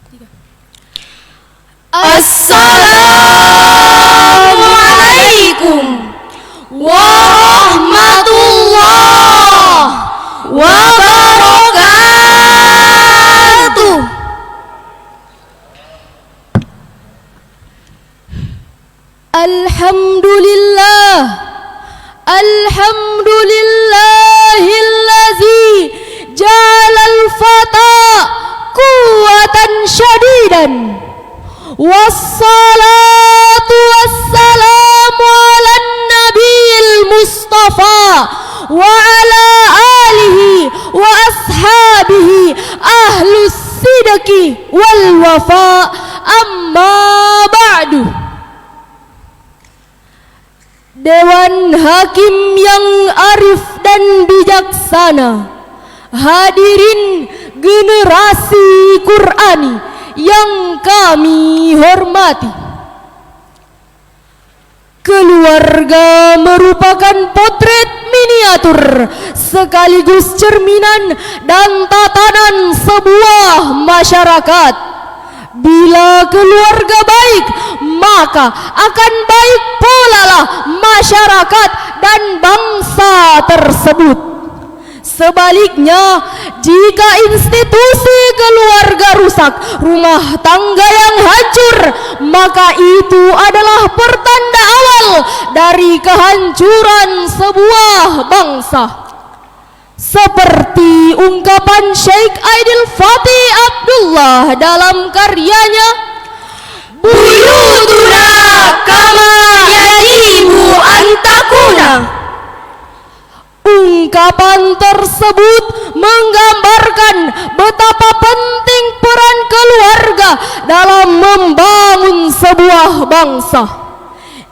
Assalamualaikum warahmatullahi wabarakatuh. Alhamdulillah, alhamdulillahillazi ja'alal fata quwwatan syadidan. Wassalatu wassalamu ala nabiyil mustafa wa ala alihi wa ashabihi ahlus sidqi wal wafa, amma ba'du. Dewan Hakim yang arif dan bijaksana, hadirin generasi Qur'ani yang kami hormati. Keluarga merupakan potret miniatur sekaligus cerminan dan tatanan sebuah masyarakat. Bila keluarga baik, maka akan baik pula lah masyarakat dan bangsa tersebut. Sebaliknya, jika institusi keluarga rusak, rumah tangga yang hancur, maka itu adalah pertanda awal dari kehancuran sebuah bangsa. Seperti ungkapan Syekh Aidil Fatih Abdullah dalam karyanya, Buyutuna kama yajibu antakuna. Ungkapan tersebut menggambarkan betapa penting peran keluarga dalam membangun sebuah bangsa.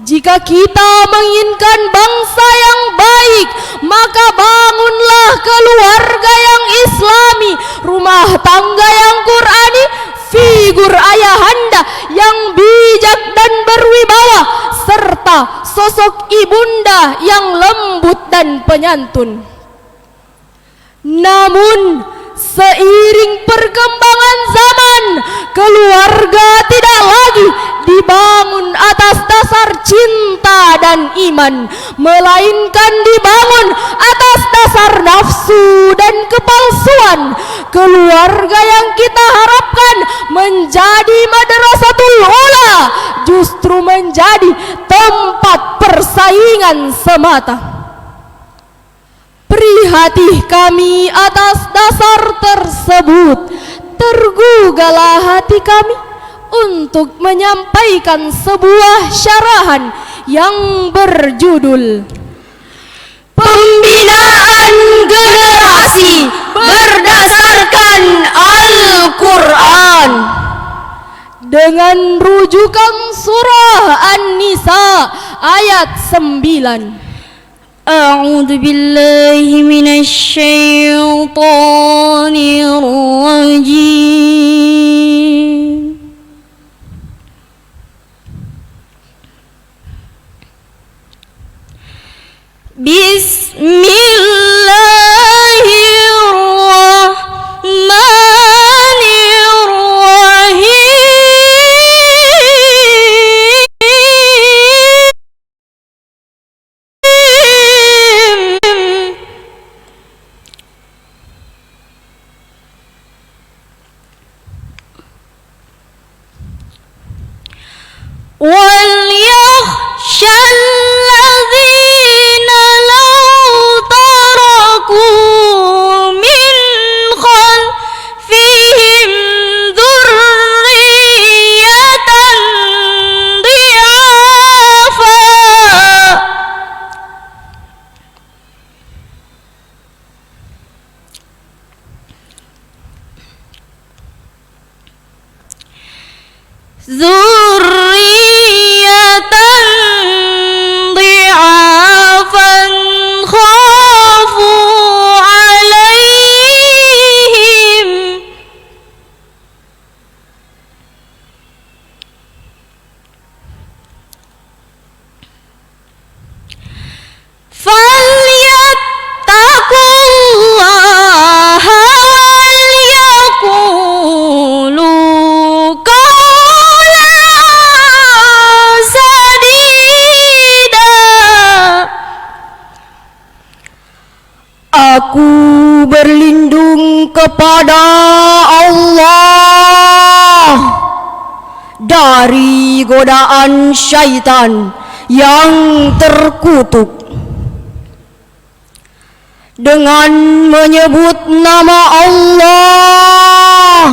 Jika kita menginginkan bangsa yang baik, maka bangunlah keluarga yang islami, rumah tangga yang Qur'ani, figur ayahanda yang bijak dan berwibawa, serta sosok ibunda yang lembut dan penyantun. Namun, seiring perkembangan zaman, keluarga tidak lagi dibangun atas dasar cinta dan iman, melainkan dibangun atas dasar nafsu dan kepalsuan. Keluarga yang kita harapkan menjadi madrasatul ula justru menjadi tempat persaingan semata. Prihatih kami atas dasar tersebut. Tergugahlah hati kami untuk menyampaikan sebuah syarahan yang berjudul Pembinaan generasi berdasarkan Al-Quran, dengan rujukan surah An-Nisa ayat 9. A'udzu billahi minasyaitonir rajim. وَلْيَخْشَى الَّذِينَ لَوْ تَرَكُوا مِنْ خَلْفِهِمْ ذُرِّيَّةً ضِعَافًا خافوا عليهم فليتقوا الله وليقولوا kepada Allah dari godaan syaitan yang terkutuk. Dengan menyebut nama Allah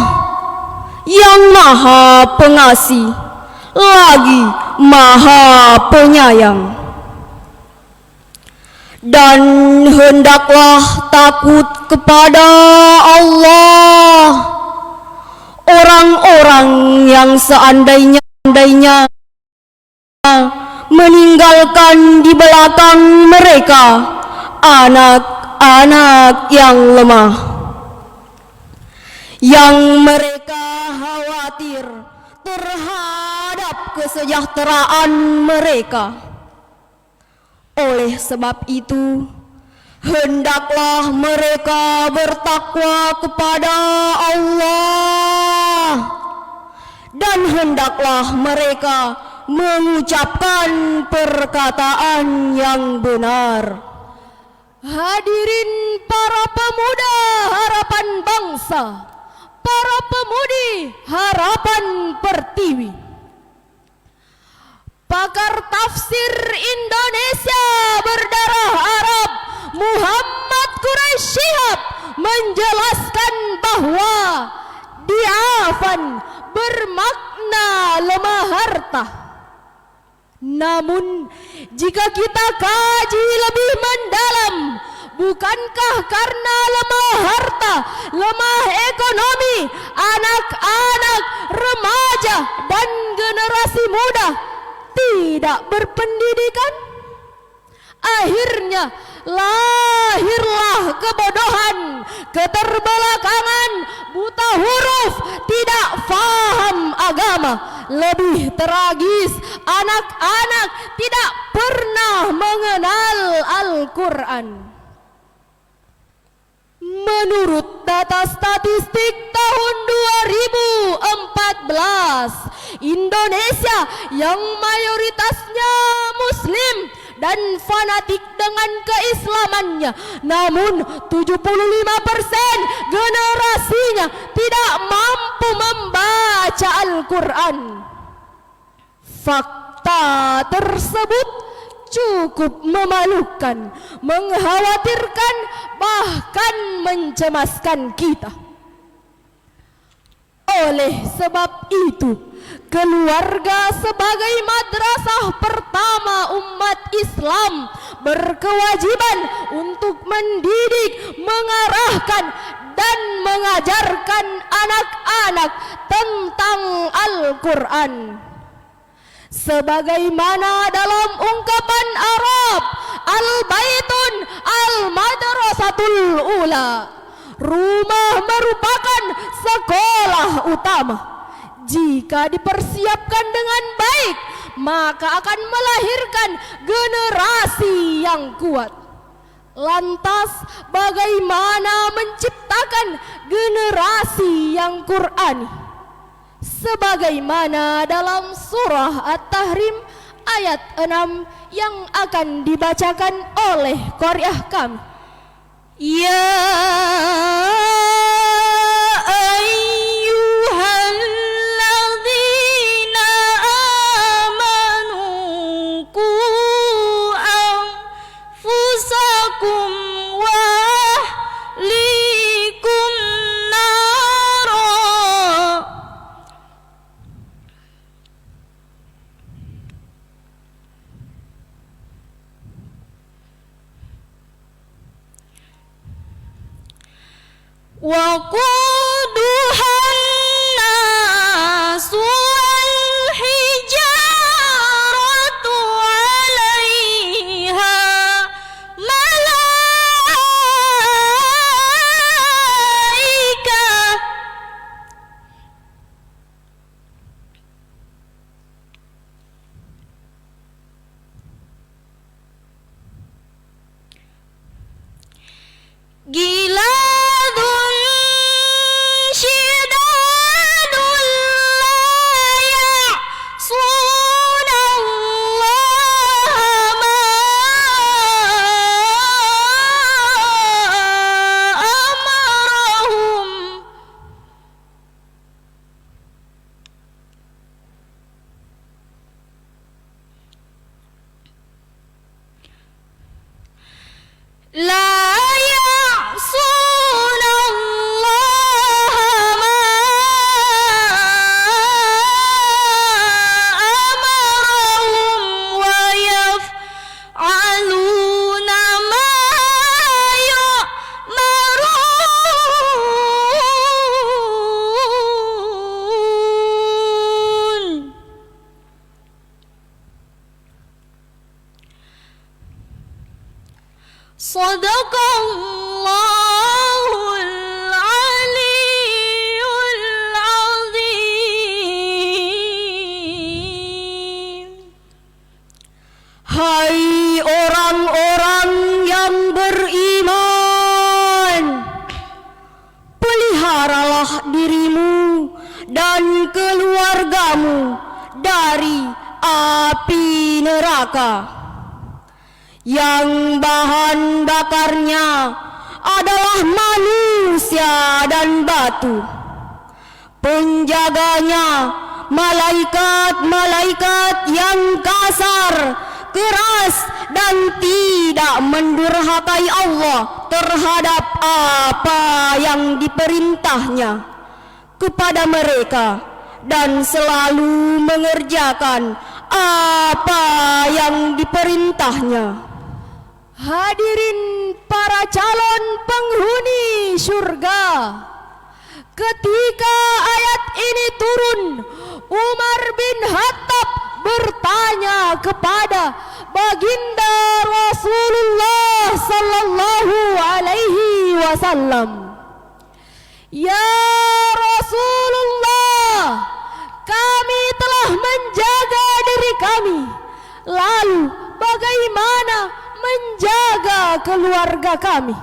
yang Maha Pengasih lagi Maha Penyayang. Dan hendaklah takut kepada Allah orang-orang yang seandainya meninggalkan di belakang mereka anak-anak yang lemah, yang mereka khawatir terhadap kesejahteraan mereka. Oleh sebab itu, hendaklah mereka bertakwa kepada Allah, dan hendaklah mereka mengucapkan perkataan yang benar. Hadirin para pemuda harapan bangsa, para pemudi harapan pertiwi, pakar tafsir Indonesia berdarah Arab Muhammad Quraisy Shihab menjelaskan bahwa diafan bermakna lemah harta. Namun jika kita kaji lebih mendalam, bukankah karena lemah harta, lemah ekonomi, anak-anak, remaja, dan generasi muda tidak berpendidikan? Akhirnya lahirlah kebodohan, keterbelakangan, buta huruf, tidak faham agama. Lebih tragis, anak-anak tidak pernah mengenal Al-Quran. Menurut data statistik tahun 2014, Indonesia yang mayoritasnya Muslim dan fanatik dengan keislamannya, namun 75% generasinya tidak mampu membaca Al-Quran. Fakta tersebut cukup memalukan, mengkhawatirkan, bahkan mencemaskan kita. Oleh sebab itu, keluarga sebagai madrasah pertama umat Islam berkewajiban untuk mendidik, mengarahkan, dan mengajarkan anak-anak tentang Al-Quran. Sebagaimana dalam ungkapan Arab, Al-Baitun Al-Madrasatul Ula, rumah merupakan sekolah utama. Jika dipersiapkan dengan baik, maka akan melahirkan generasi yang kuat. Lantas bagaimana menciptakan generasi yang Qur'ani? Sebagaimana dalam surah At-Tahrim ayat 6 yang akan dibacakan oleh qari'ah kami. Ya ayyuhalladzina amanu qu anfusakum wa ahlikum nara. Wa لا يعصون الله ما أمرهم ويفعلون ما يؤمرون. Sadaqallahul Aliyyul Azim. Hai orang-orang yang beriman, peliharalah dirimu dan keluargamu dari api neraka yang bahan bakarnya adalah manusia dan batu. Penjaganya malaikat-malaikat yang kasar, keras dan tidak mendurhakai Allah terhadap apa yang diperintahnya kepada mereka dan selalu mengerjakan apa yang diperintahnya. Hadirin para calon penghuni surga, ketika ayat ini turun, Umar bin Khattab bertanya kepada baginda Rasulullah sallallahu alaihi wasallam, "Ya Rasulullah, kami telah menjaga diri kami, lalu bagaimana menjaga keluarga kami?"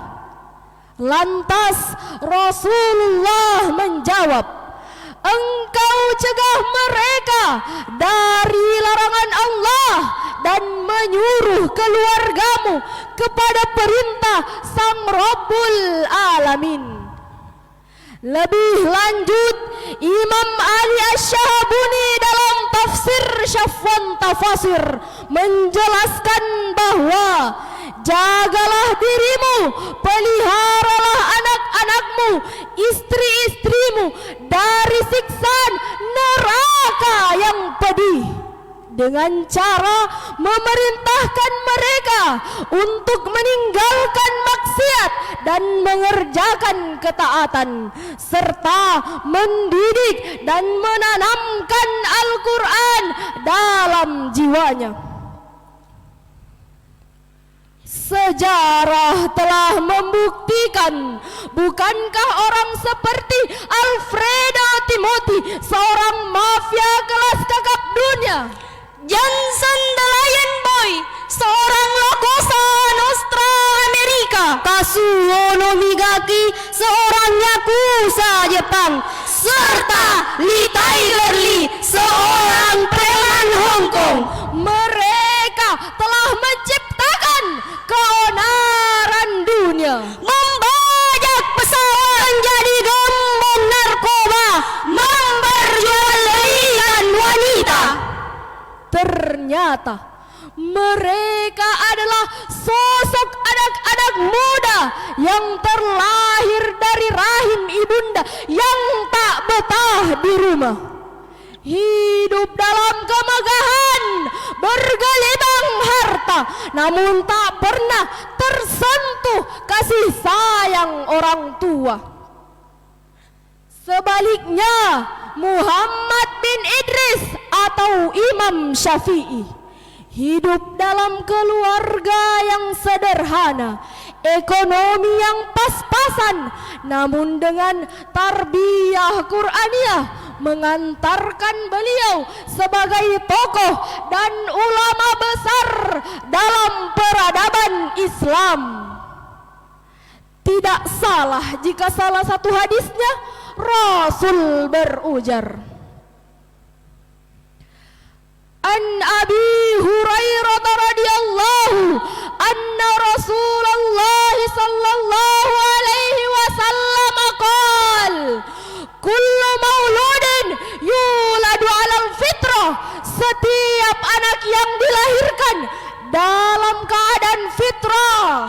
Lantas Rasulullah menjawab, "Engkau cegah mereka dari larangan Allah dan menyuruh keluargamu kepada perintah Sang Rabbul Alamin." Lebih lanjut, Imam Ali Asy-Syahabuni dalam tafsir Syafwan Tafasir menjelaskan bahwa jagalah dirimu, peliharalah anak-anakmu, istri-istrimu dari siksaan neraka yang pedih dengan cara memerintahkan mereka untuk meninggalkan maksiat dan mengerjakan ketaatan, serta mendidik dan menanamkan Al-Quran dalam jiwanya. Sejarah telah membuktikan, bukankah orang seperti Alfredo Timothy, seorang mafia kelas kakap dunia, Johnson the Lion Boy, seorang Lokosa Nostra Amerika, Kazuo Nomigaki, seorang yakuza Jepang, serta Lee Tiger Lee, seorang preman Hong Kong. Mereka telah menciptakan keonaran dunia, membajak pesawat, menjadi gembong narkoba, memperjualbelikan wanita. Ternyata mereka adalah sosok anak-anak muda yang terlahir dari rahim ibunda yang tak betah di rumah, hidup dalam kemegahan, bergelimang harta, namun tak pernah tersentuh kasih sayang orang tua. Sebaliknya, Muhammad bin Idris atau Imam Syafi'i hidup dalam keluarga yang sederhana, ekonomi yang pas-pasan, namun dengan tarbiyah Qur'aniyah mengantarkan beliau sebagai tokoh dan ulama besar dalam peradaban Islam. Tidak salah jika salah satu hadisnya Rasul berujar, "An Abi Hurairah radhiyallahu anna Rasulullah sallallahu alaihi wasallam qaal, kullu mauludin yuladu 'alal fitrah." Setiap anak yang dilahirkan dalam keadaan fitrah,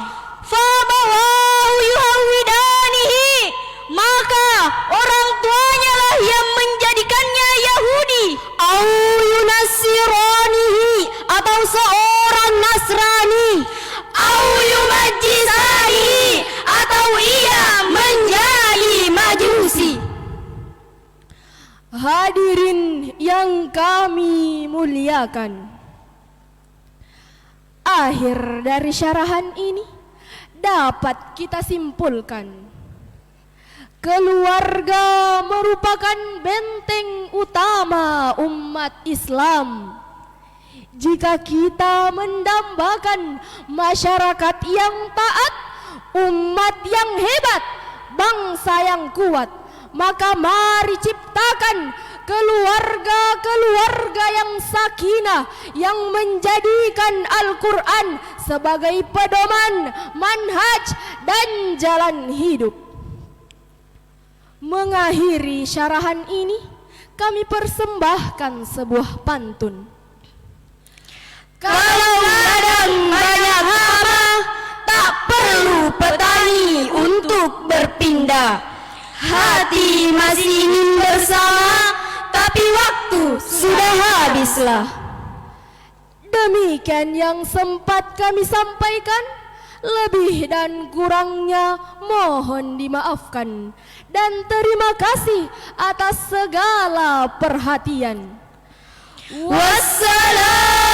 fabawahu yuhawidanihi, maka orang tuanya lah yang menjadikannya Yahudi, au yunassiranihi, atau seorang Nasrani, au yumajjisanihi, atau ia menjadi Majusi. Hadirin yang kami muliakan, akhir dari syarahan ini dapat kita simpulkan, keluarga merupakan benteng utama umat Islam. Jika kita mendambakan masyarakat yang taat, umat yang hebat, bangsa yang kuat, maka mari ciptakan keluarga-keluarga yang sakinah, yang menjadikan Al-Quran sebagai pedoman, manhaj, dan jalan hidup. Mengakhiri syarahan ini, kami persembahkan sebuah pantun. Kalau ladang banyak hama, tak perlu petani untuk berpindah. Hati masih ingin bersama, tapi waktu sudah habislah. Demikian yang sempat kami sampaikan, lebih dan kurangnya mohon dimaafkan, dan terima kasih atas segala perhatian. Wassalam.